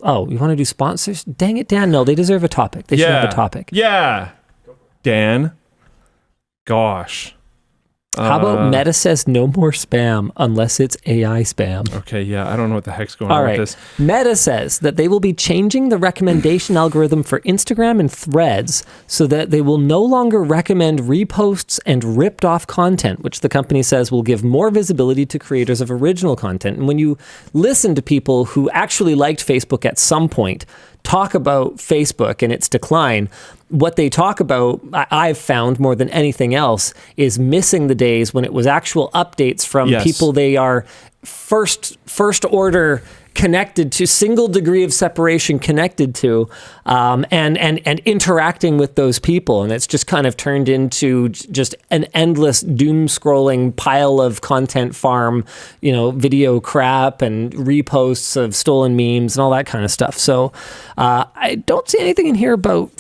Oh, you want to do sponsors? Dang it, Dan. No, they deserve a topic. They should have a topic. Yeah. Dan. Gosh. How about Meta says no more spam unless it's AI spam? Okay, yeah, I don't know what the heck's going on with this. Meta says that they will be changing the recommendation algorithm for Instagram and Threads so that they will no longer recommend reposts and ripped off content, which the company says will give more visibility to creators of original content. And when you listen to people who actually liked Facebook at some point talk about Facebook and its decline, what they talk about, I've found more than anything else, is missing the days when it was actual updates from people they are first order connected to, single degree of separation connected to, and interacting with those people. And it's just kind of turned into just an endless doom scrolling pile of content farm, video crap and reposts of stolen memes and all that kind of stuff. So I don't see anything in here about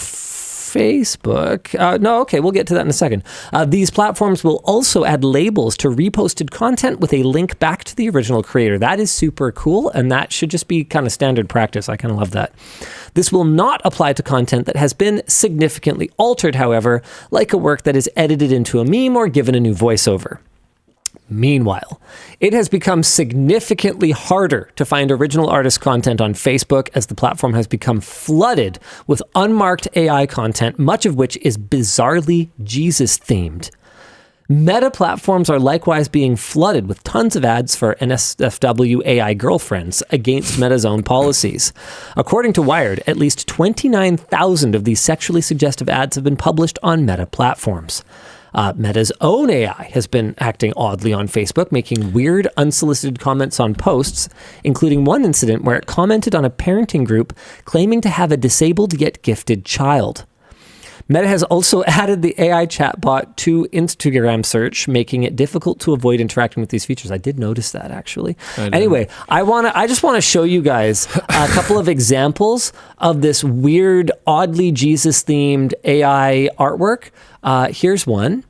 Facebook. No, okay, we'll get to that in a second. These platforms will also add labels to reposted content with a link back to the original creator. That is super cool, and that should just be kind of standard practice. I kind of love that. This will not apply to content that has been significantly altered, however, like a work that is edited into a meme or given a new voiceover. Meanwhile, it has become significantly harder to find original artist content on Facebook as the platform has become flooded with unmarked AI content, much of which is bizarrely Jesus-themed. Meta platforms are likewise being flooded with tons of ads for NSFW AI girlfriends against Meta's own policies. According to Wired, at least 29,000 of these sexually suggestive ads have been published on Meta platforms. Meta's own AI has been acting oddly on Facebook, making weird, unsolicited comments on posts, including one incident where it commented on a parenting group claiming to have a disabled yet gifted child. Meta has also added the AI chatbot to Instagram search, making it difficult to avoid interacting with these features. I did notice that, actually. Anyway, I just want to show you guys a couple of examples of this weird, oddly Jesus-themed AI artwork. Here's one.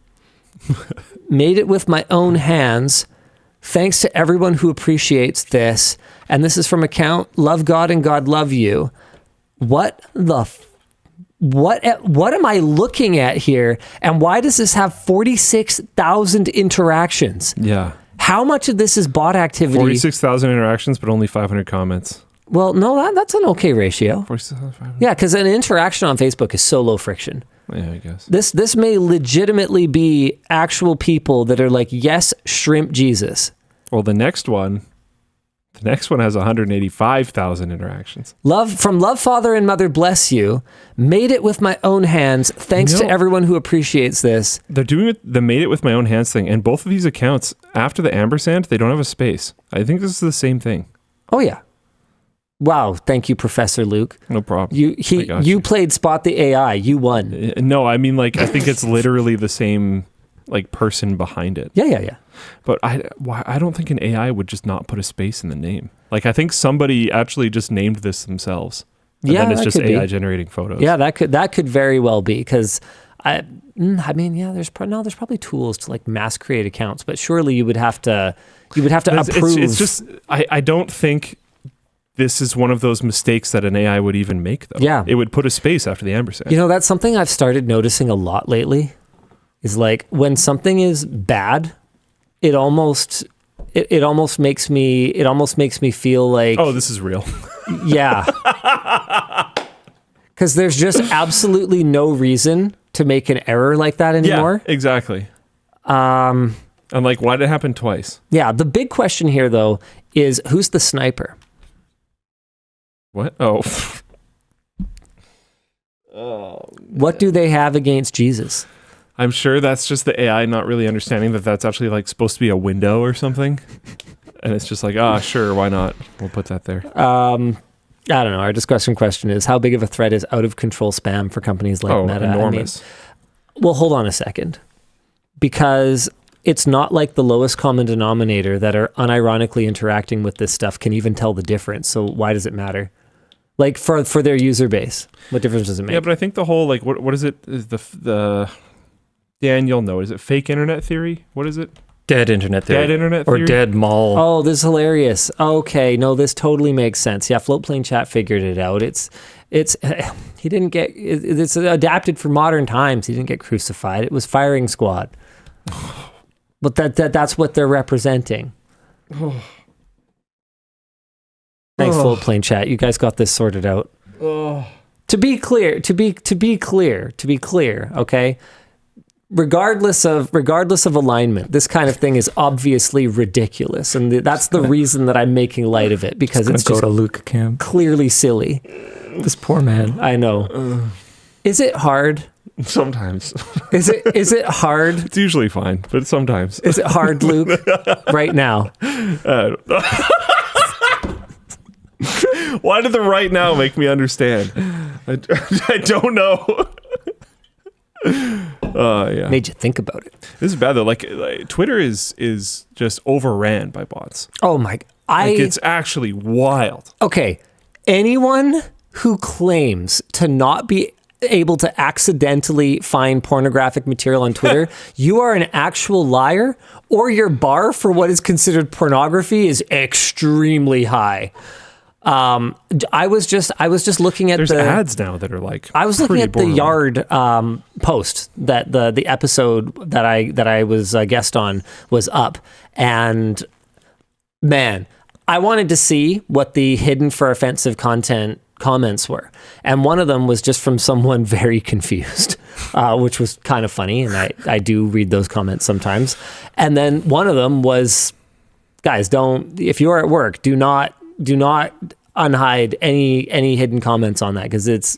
Made it with my own hands. Thanks to everyone who appreciates this. And this is from account Love God and God Love You. What am I looking at here? And why does this have 46,000 interactions? Yeah. How much of this is bot activity? 46,000 interactions, but only 500 comments. Well, no, that's an okay ratio. 46,500. Yeah, because an interaction on Facebook is so low friction. Yeah, I guess. This may legitimately be actual people that are like, yes, shrimp Jesus. Well, the next one has 185,000 interactions. Love Father and Mother Bless You. Made it with my own hands. Thanks to everyone who appreciates this. They're doing the made it with my own hands thing. And both of these accounts, after the ampersand, they don't have a space. I think this is the same thing. Oh, yeah. Wow. Thank you, Professor Luke. No problem. You played Spot the AI. You won. No, I mean, I think it's literally the same person behind it. Yeah. But I don't think an AI would just not put a space in the name. I think somebody actually just named this themselves. And then it's just AI generating photos. Yeah, that could very well be, because there's probably tools to mass create accounts, but surely you would have to approve. It's just I don't think this is one of those mistakes that an AI would even make, though. Yeah. It would put a space after the ampersand. That's something I've started noticing a lot lately, is when something is bad, it almost makes me feel like, oh, this is real. Yeah. Because there's just absolutely no reason to make an error like that anymore. Yeah, exactly. And why did it happen twice? Yeah, the big question here, though, is who's the sniper? What? Oh. What do they have against Jesus? I'm sure that's just the AI not really understanding that that's actually supposed to be a window or something. And it's just sure, why not? We'll put that there. I don't know. Our discussion question is, how big of a threat is out of control spam for companies like Meta? Enormous. Well, hold on a second. Because it's not like the lowest common denominator that are unironically interacting with this stuff can even tell the difference. So why does it matter? For their user base, what difference does it make? Yeah, but I think the whole, what is it? Is the Dan, you'll know. Is it fake internet theory? What is it? Dead internet theory. Dead internet theory? Or dead mall. Oh, this is hilarious. Okay, no, this totally makes sense. Yeah, Floatplane Chat figured it out. It's he didn't get it's adapted for modern times. He didn't get crucified. It was Firing Squad. But that's what they're representing. Thanks, Floatplane Chat. You guys got this sorted out. To be clear, okay? Regardless of alignment, this kind of thing is obviously ridiculous, and that's the reason that I'm making light of it, because it's just go to Luke Camp. Clearly silly. This poor man. I know. Is it hard? Sometimes. Is it hard? It's usually fine, but sometimes. Is it hard, Luke? Right now. Why did the right now make me understand? I don't know. Yeah. Made you think about it. This is bad though. Like Twitter is just overran by bots. Oh my! It's actually wild. Okay, anyone who claims to not be able to accidentally find pornographic material on Twitter, you are an actual liar, or your bar for what is considered pornography is extremely high. I was just looking at There's ads now that are like I was looking at borderline. the Yard post that the episode that I was a guest on was up, and man, I wanted to see what the hidden for offensive content comments were, and one of them was just from someone very confused, which was kind of funny, and I do read those comments sometimes. And then one of them was, guys, if you're at work, do not unhide any hidden comments on that, because it's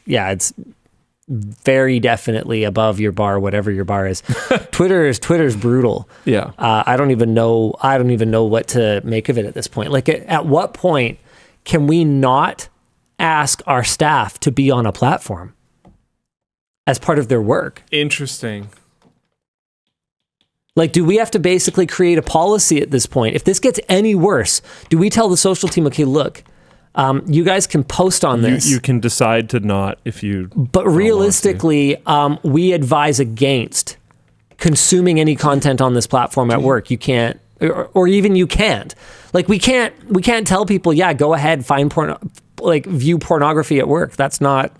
very definitely above your bar, whatever your bar is. Twitter's brutal. Yeah. I don't even know what to make of it at this point. Like, at what point can we not ask our staff to be on a platform as part of their work? Interesting. Like, do we have to basically create a policy at this point? If this gets any worse, do we tell the social team, okay, look, you guys can post on this. You can decide to not if you. But realistically, we advise against consuming any content on this platform at work. You can't, or even you can't. Like, we can't tell people, yeah, go ahead, find porn, like view pornography at work. That's not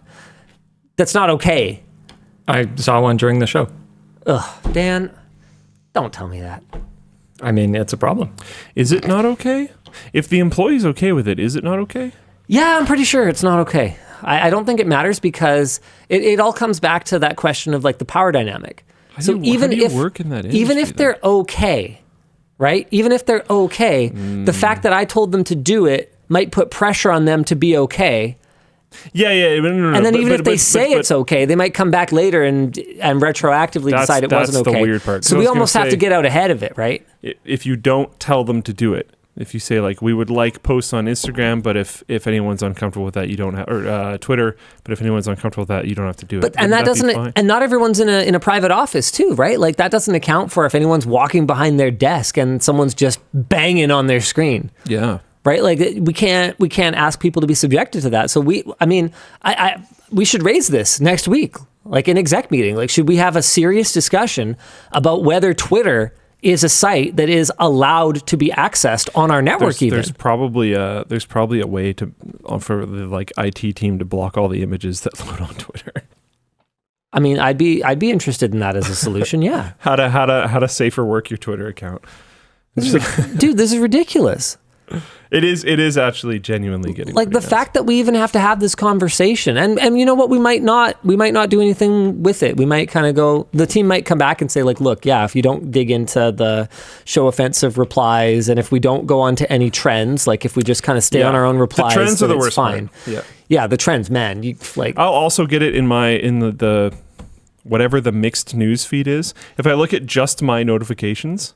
okay. I saw one during the show. Ugh, Dan, don't tell me that. I mean, it's a problem. Is it not okay? If the employee's okay with it, is it not okay? Yeah, I'm pretty sure it's not okay. I don't think it matters, because it all comes back to that question of like the power dynamic. How do you work in that industry, even if they're okay, right? Even if they're okay, the fact that I told them to do it might put pressure on them to be okay. Yeah. No, and then even if they say it's okay, they might come back later and retroactively decide it wasn't okay. That's the weird part. So we almost have to get out ahead of it, right? If you don't tell them to do it, if you say like, we would like posts on Instagram, but if anyone's uncomfortable with that, you don't have, or Twitter, but if anyone's uncomfortable with that, you don't have to do it. And that doesn't, and not everyone's in a private office too, right? Like, that doesn't account for if anyone's walking behind their desk and someone's just banging on their screen. Yeah. Right? Like, we can't ask people to be subjected to that. So we should raise this next week, like an exec meeting. Like, should we have a serious discussion about whether Twitter is a site that is allowed to be accessed on our network? There's probably a way for the like IT team to block all the images that load on Twitter. I mean, I'd be interested in that as a solution. Yeah. How to safer work your Twitter account. Dude, this is ridiculous. It is actually genuinely getting like the fact that we even have to have this conversation, and you know what, we might not do anything with it. We might kind of go, the team might come back and say like, look, yeah, if you don't dig into the show offensive replies, and if we don't go on to any trends, like if we just kind of stay on our own replies, the trends are the worst fine. Part. Yeah, the trends, man. You like. I'll also get it in the whatever the mixed news feed is. If I look at just my notifications,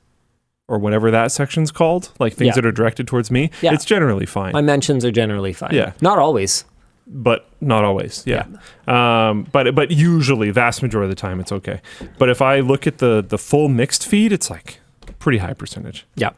or whatever that section's called, like things that are directed towards me, it's generally fine. My mentions are generally fine. Yeah. Not always. But not always, yeah. But usually, vast majority of the time, it's okay. But if I look at the full mixed feed, it's like pretty high percentage. Yeah.